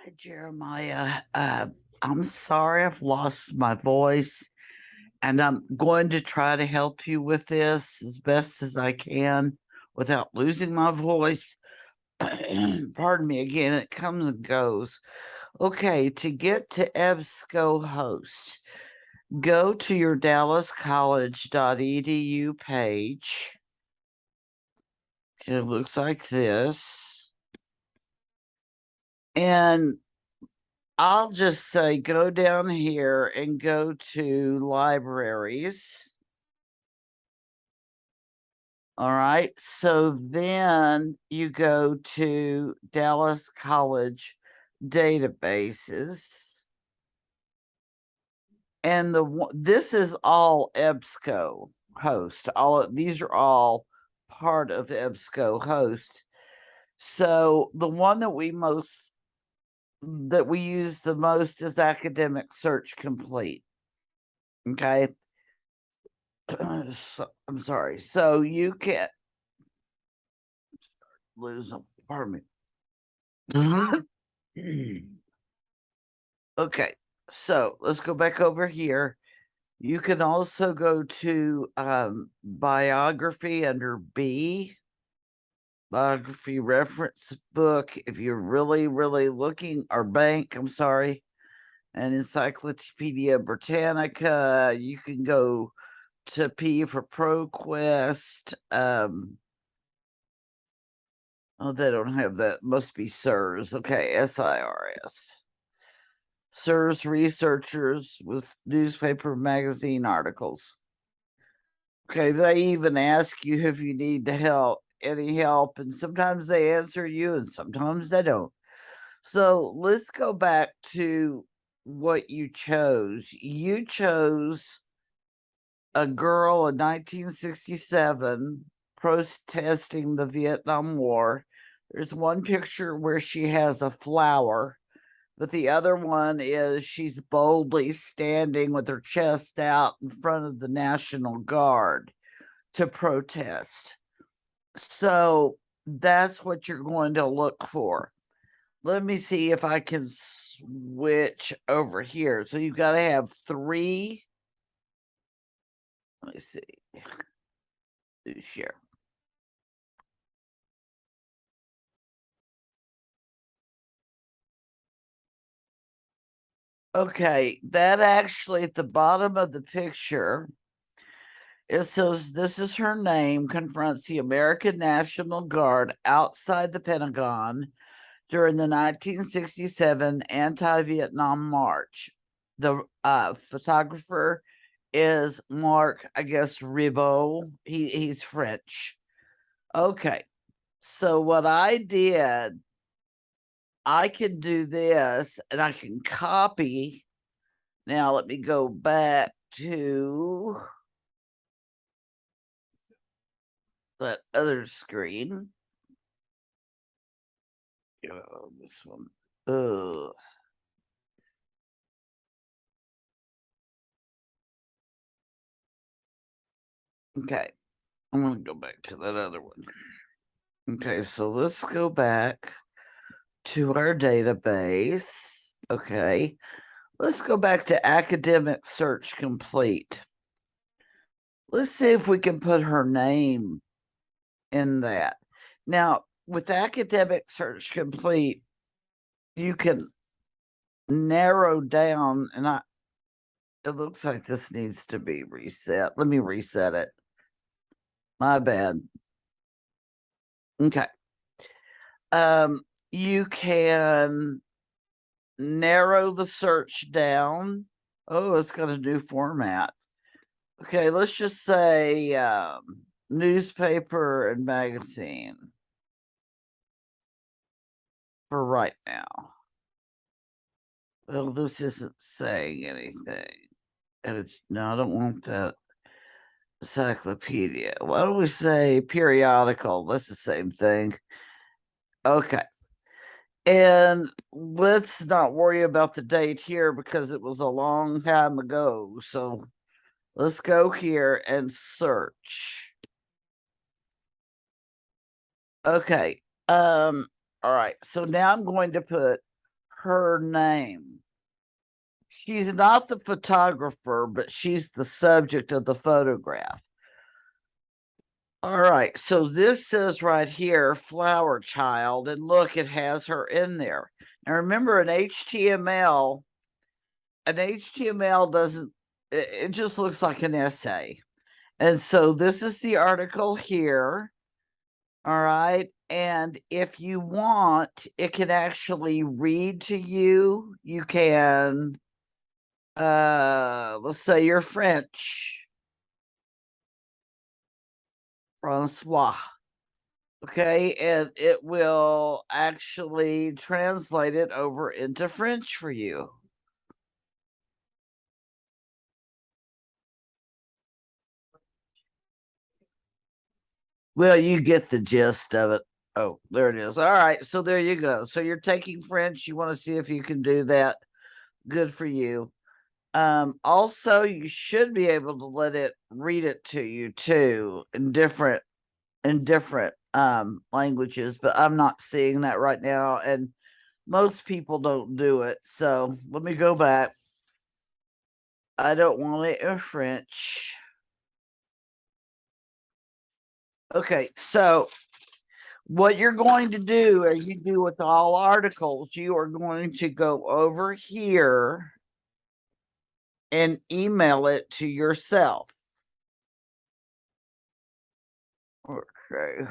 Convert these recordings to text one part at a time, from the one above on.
Hi, Jeremiah. I'm sorry I've lost my voice, and I'm going to try to help you with this as best as I can without losing my voice. Pardon me again, it comes and goes. Okay, to get to EBSCOhost, go to your dallascollege.edu page. It looks like this. And I'll just say go down here and go to libraries. All right. So then you go to Dallas College databases. And this is all EBSCO host. These are all part of EBSCOhost. So the one that we use the most is Academic Search Complete. Okay. So, I'm sorry. So you can lose them. Pardon me. Okay. So let's go back over here. You can also go to biography under B, biography reference book. If you're really, really looking, or bank, I'm sorry, and Encyclopedia Britannica, you can go to P for ProQuest. Oh, they don't have that. Must be SIRS. Okay, SIRS. SIRS researchers with newspaper magazine articles. Okay, they even ask you if you need any help, and sometimes they answer you and sometimes they don't. So let's go back to what you chose. You chose a girl in 1967 protesting the Vietnam War. There's one picture where she has a flower, but the other one is she's boldly standing with her chest out in front of the National Guard to protest. So that's what you're going to look for. Let me see if I can switch over here. So you've got to have 3. Let me see. Do share. Okay, that actually at the bottom of the picture, it says this is her name, confronts the American National Guard outside the Pentagon during the 1967 anti-Vietnam March. The photographer is Marc, I guess, Ribot. He's French. Okay, so what I did, I can do this and I can copy. Now let me go back to that other screen. This one. Ugh. Okay, I'm going to go back to that other one. Okay, so let's go back to our database. Okay, let's go back to Academic Search Complete. Let's see if we can put her name in that. Now, with Academic Search Complete, you can narrow down, and it looks like this needs to be reset. Let me reset it. My bad. Okay. You can narrow the search down. Oh, it's got a new format. Okay, let's just say newspaper and magazine for right now. Well, this isn't saying anything. And no, I don't want that. Encyclopedia. Why don't we say periodical? That's the same thing. Okay. And let's not worry about the date here because it was a long time ago. So let's go here and search. Okay. All right. So now I'm going to put her name. She's not the photographer, but she's the subject of the photograph. All right, so this says right here, flower child, and look, it has her in there. Now remember, an HTML doesn't, it just looks like an essay. And so this is the article here. All right. And if you want, it can actually read to you. You can, let's say you're French. Francois. Okay, and it will actually translate it over into French for you. Well, you get the gist of it. Oh, there it is. All right, so there you go. So you're taking French. You want to see if you can do that. Good for you. Also, you should be able to let it read it to you too in different languages, but I'm not seeing that right now, and most people don't do it. So let me go back. I don't want it in French. Okay, so what you're going to do, as you do with all articles, you are going to go over here and email it to yourself. Okay.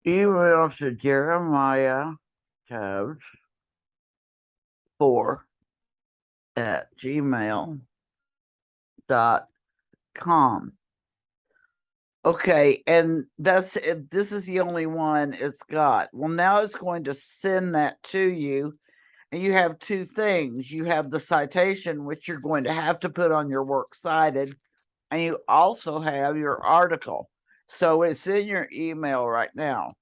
Email to Jeremiah Tubbs 4 at gmail.com. Okay, and that's it. This is the only one it's got. Well, now it's going to send that to you, and you have two things. You have the citation, which you're going to have to put on your works cited, and you also have your article. So it's in your email right now.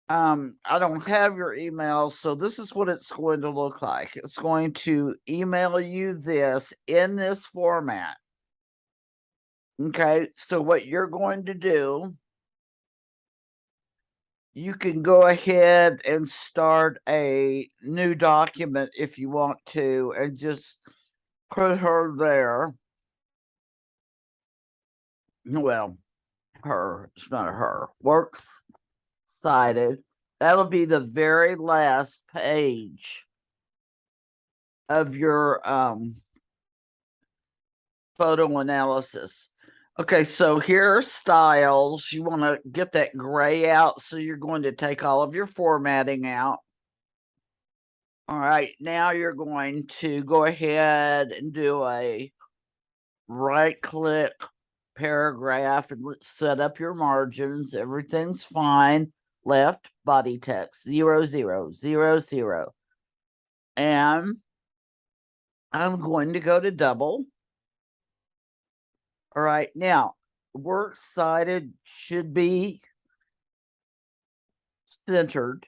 I don't have your email, so this is what it's going to look like. It's going to email you this in this format. Okay, so what you're going to do, you can go ahead and start a new document if you want to, and just put her there. Well, her, it's not her, works cited. That'll be the very last page of your photo analysis. Okay, so here are styles. You want to get that gray out, so you're going to take all of your formatting out. All right, now you're going to go ahead and do a right click paragraph and let's set up your margins. Everything's fine. Left body text 0000. And I'm going to go to double. All right, now works cited should be centered.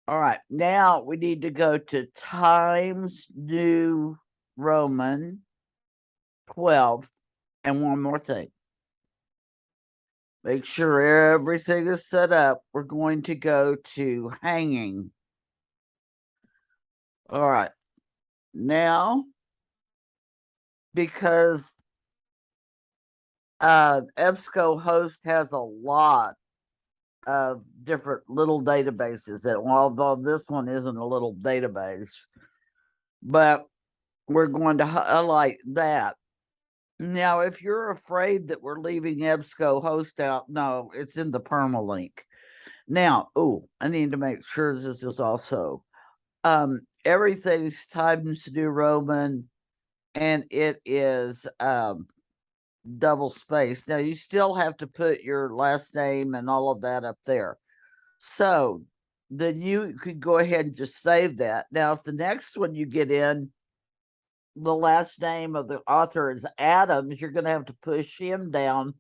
All right, now we need to go to Times New Roman 12. And one more thing. Make sure everything is set up. We're going to go to hanging. All right. Now, because EBSCOhost has a lot of different little databases, that although this one isn't a little database, but we're going to highlight that. Now, if you're afraid that we're leaving EBSCOhost out, no, it's in the permalink. Now, I need to make sure this is also everything's Times New Roman, and it is double space. Now you still have to put your last name and all of that up there. So then you could go ahead and just save that. Now, if the next one you get in, the last name of the author is Adams, you're going to have to push him down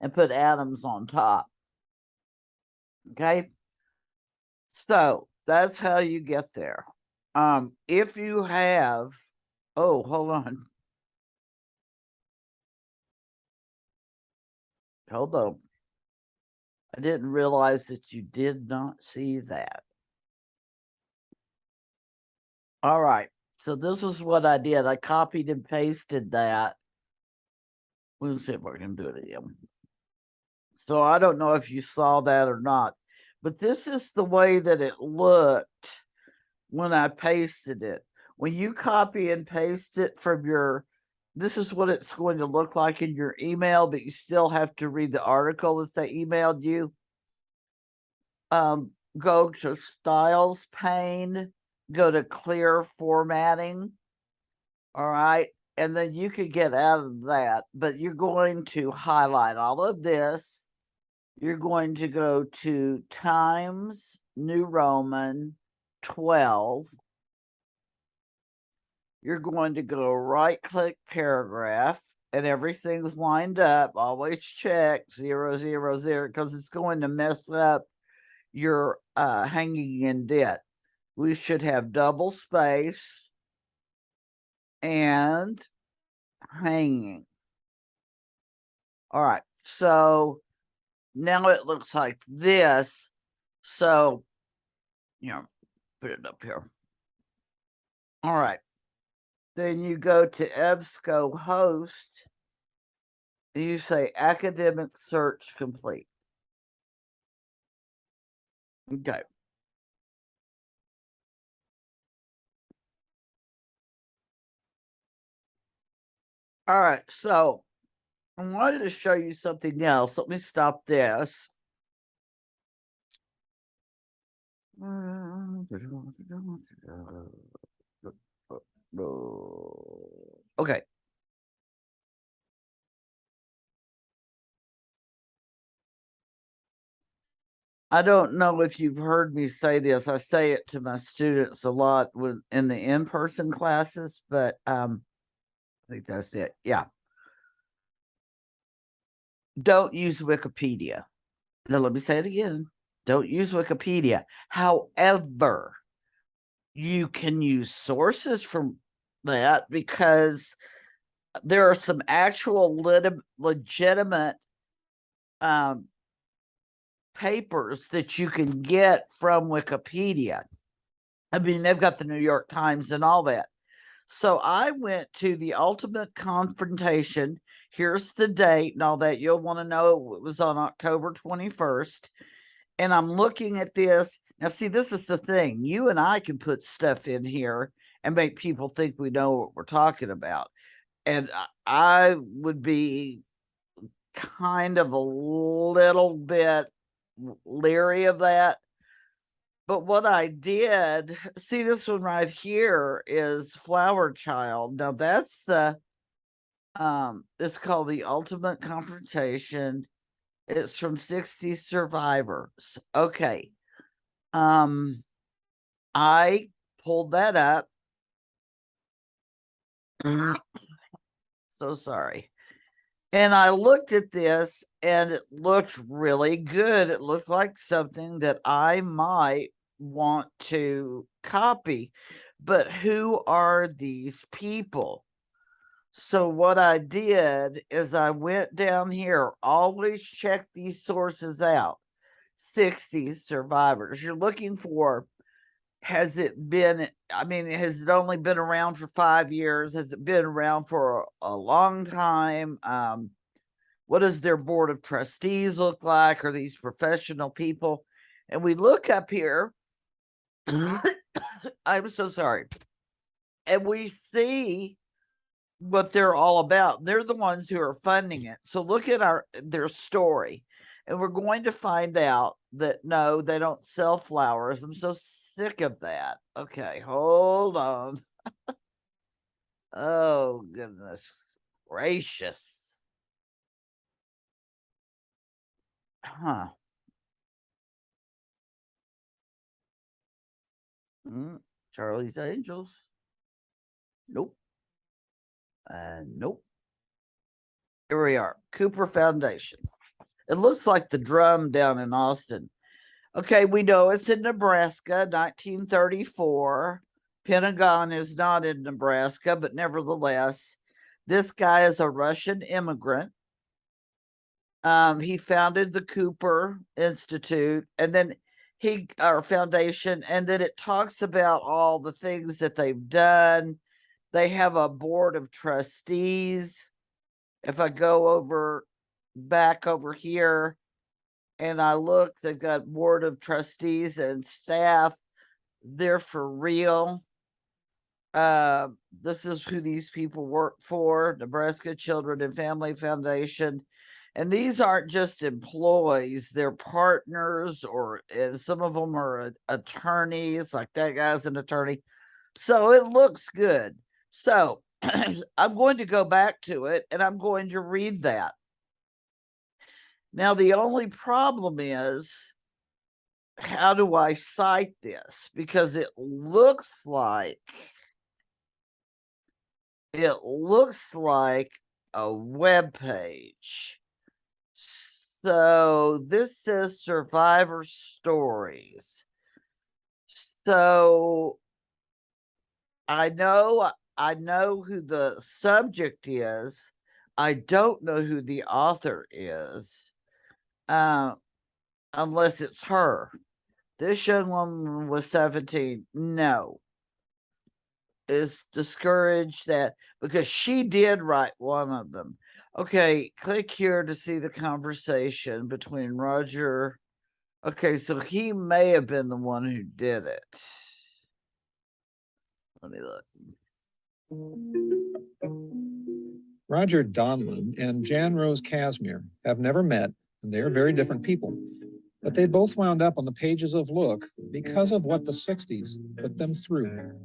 and put atoms on top. Okay. So that's how you get there. If you have, oh, hold on. Hold on. I didn't realize that you did not see that. All right. So this is what I did. I copied and pasted that. Let's see if I can do it again. So I don't know if you saw that or not, but this is the way that it looked when I pasted it. When you copy and paste it from your, this is what it's going to look like in your email, but you still have to read the article that they emailed you. Go to Styles pane, go to clear formatting. All right. And then you could get out of that, but you're going to highlight all of this. You're going to go to Times New Roman 12. You're going to go right click paragraph and everything's lined up. Always check 000 because it's going to mess up your hanging indent. We should have double space and hanging. All right. So now it looks like this. So, put it up here. All right. Then you go to EBSCOhost. And you say academic search complete. Okay. All right. So I wanted to show you something else. Let me stop this. Okay. I don't know if you've heard me say this. I say it to my students a lot in the in-person classes, but I think that's it. Yeah. Don't use Wikipedia. Now let me say it again. Don't use Wikipedia. However, you can use sources from that because there are some actual legitimate papers that you can get from Wikipedia. I mean, they've got the New York Times and all that. So I went to the Ultimate Confrontation. Here's the date and all that. You'll want to know it was on October 21st. And I'm looking at this. Now, see, this is the thing. You and I can put stuff in here and make people think we know what we're talking about. And I would be kind of a little bit leery of that. But what I did, see this one right here is Flower Child. Now that's the it's called The Ultimate Confrontation. It's from 60 Survivors. Okay. I pulled that up. So sorry. And I looked at this and it looked really good. It looked like something that I might want to copy. But who are these people? So what I did is I went down here, always check these sources out. 60 survivors. You're looking for, has it been, I mean, has it only been around for 5 years? Has it been around for a long time? What does their board of trustees look like? Are these professional people? And we look up here. I'm so sorry. And we see what they're all about. They're the ones who are funding it. So look at their story. And we're going to find out that no, they don't sell flowers. I'm so sick of that. Okay, hold on. Oh, goodness gracious. Huh. Charlie's Angels. Nope. Nope. Here we are. Cooper Foundation. It looks like the drum down in Austin. Okay, we know it's in Nebraska, 1934. Pentagon is not in Nebraska, but nevertheless, this guy is a Russian immigrant. He founded the Cooper Institute, and then our foundation, and then it talks about all the things that they've done. They have a board of trustees. If I go back over here and I look, they've got board of trustees and staff. They're for real. This is who these people work for: Nebraska Children and Family Foundation. And these aren't just employees, they're partners, and some of them are attorneys, like that guy's an attorney. So it looks good. So I'm going to go back to it and I'm going to read that. Now, the only problem is, how do I cite this? Because it looks like a web page. So this says survivor stories. So I know who the subject is. I don't know who the author is, unless it's her. This young woman was 17. No. Is discouraged that because she did write one of them. Okay, click here to see the conversation between Roger. Okay, so he may have been the one who did it. Let me look. Roger Donlin and Jan Rose Casimir have never met, and they are very different people. But they both wound up on the pages of Look because of what the 60s put them through.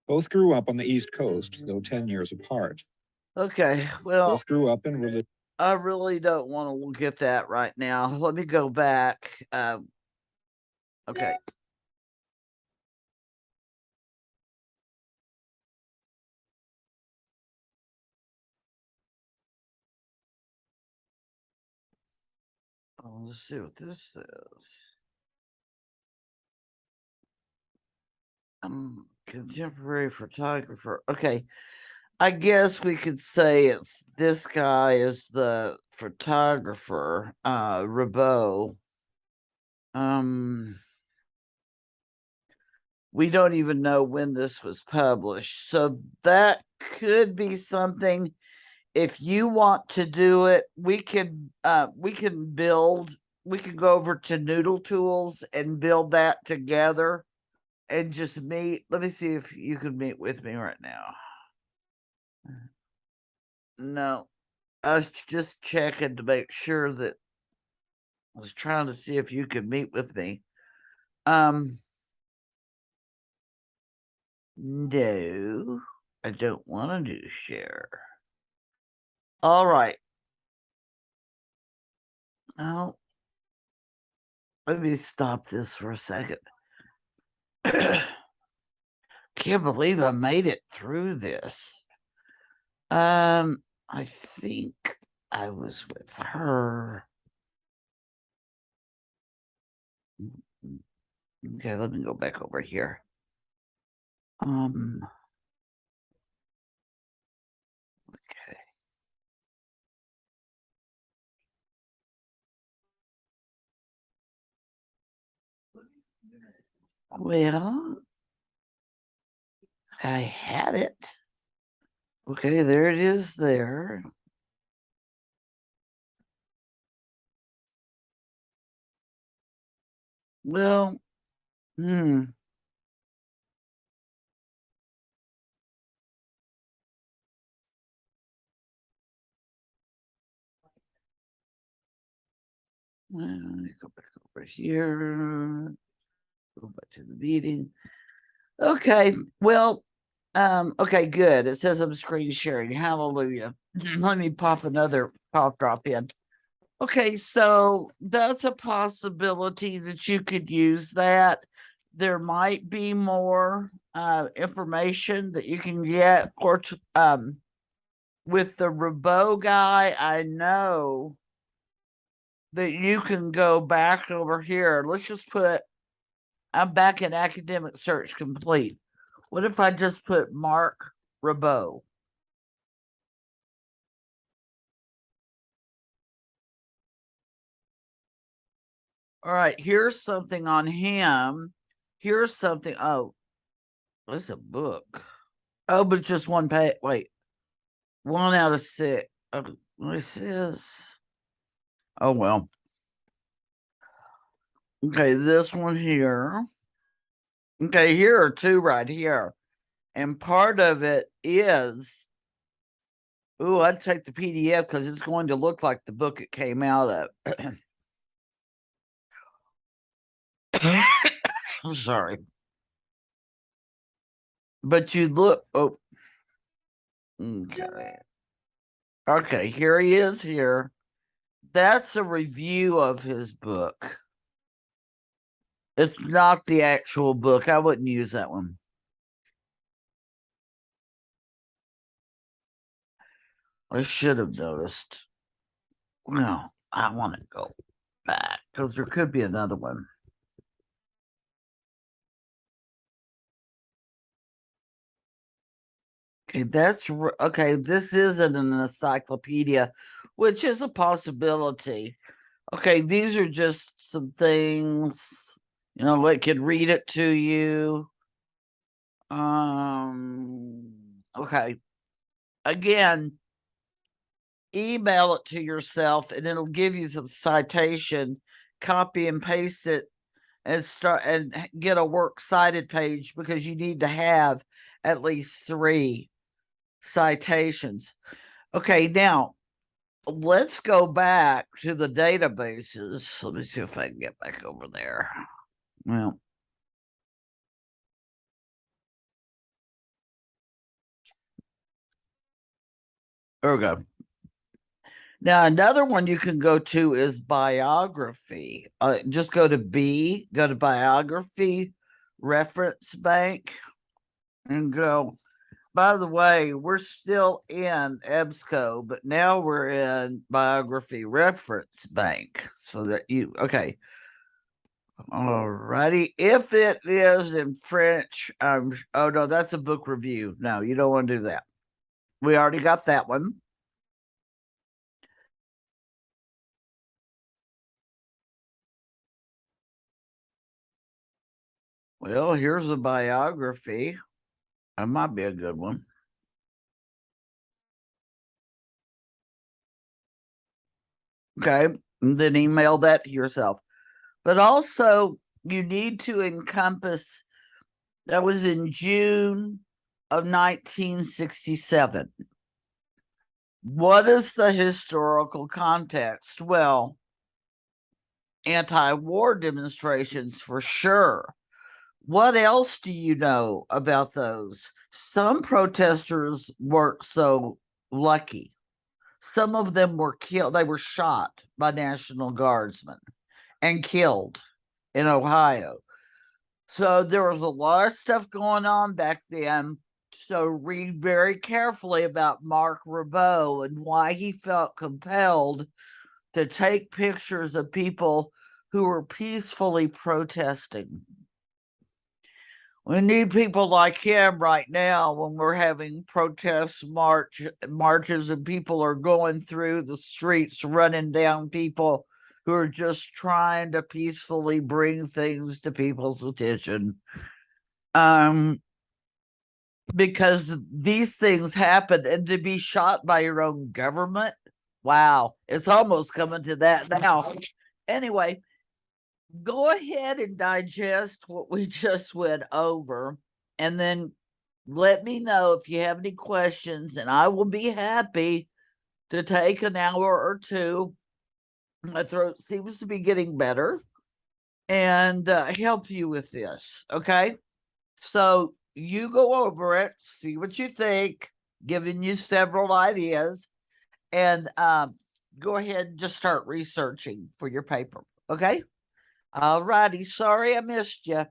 Both grew up on the East Coast, though 10 years apart. Okay, well, both grew up in religion. I really don't want to look at that right now. Let me go back. Okay. Let's see what this says. Contemporary photographer. Okay. I guess we could say it's this guy is the photographer, Ribot. We don't even know when this was published. So that could be something. If you want to do it, we can go over to Noodle Tools and build that together and just meet. Let me see if you can meet with me right now. No, I was just checking to make sure that I was trying to see if you could meet with me. No, I don't want to do share. All right. Now, let me stop this for a second. Can't believe I made it through this. I think I was with her. Okay, let me go back over here. Okay. Well, I had it. Okay, there it is there. Well, Okay, go back over here. Go back to the meeting. Okay, well, okay, good. It says I'm screen sharing. Hallelujah. Let me pop another pop drop in. Okay, so that's a possibility that you could use that. There might be more information that you can get, or with the Rabot guy, I know that you can go back over here. Let's just put, I'm back in academic search complete. What if I just put Mark Rabot? All right, here's something on him. Here's something. Oh, it's a book. Oh, but just one page. Wait, 1 out of 6. This is. Oh, well. Okay, this one here. Okay, here are 2 right here. And part of it is. Ooh, I'd take the PDF because it's going to look like the book it came out of. I'm sorry. But you look. Oh. Okay. Okay, here he is here. That's a review of his book. It's not the actual book. I wouldn't use that one. I should have noticed. No, I want to go back because there could be another one. Okay, okay. This isn't an encyclopedia, which is a possibility. Okay, these are just some things, it could read it to you. Okay. Again, email it to yourself and it'll give you the citation, copy and paste it and start and get a works cited page because you need to have at least 3 citations. Okay, now let's go back to the databases. Let me see if I can get back over there. Well, there we go. Now, another one you can go to is biography. Just go to biography, reference bank, and go. By the way, we're still in EBSCO, but now we're in biography reference bank. So that okay. Alrighty. If it is in French, oh no, that's a book review. No, you don't want to do that. We already got that one. Well, here's a biography. That might be a good one. Okay. And then email that to yourself. But also, you need to encompass that was in June of 1967. What is the historical context? Well, anti-war demonstrations for sure. What else do you know about those? Some protesters weren't so lucky. Some of them were killed. They were shot by National Guardsmen and killed in Ohio. So there was a lot of stuff going on back then. So read very carefully about Mark Rabot and why he felt compelled to take pictures of people who were peacefully protesting. We need people like him right now when we're having protests, marches, and people are going through the streets, running down people who are just trying to peacefully bring things to people's attention. Because these things happen, and to be shot by your own government, wow, it's almost coming to that now. Anyway, go ahead and digest what we just went over, and then let me know if you have any questions, and I will be happy to take an hour or 2. My throat seems to be getting better, and help you with this. Okay, so you go over it, see what you think, giving you several ideas, and go ahead and just start researching for your paper. Okay. All righty. Sorry I missed you.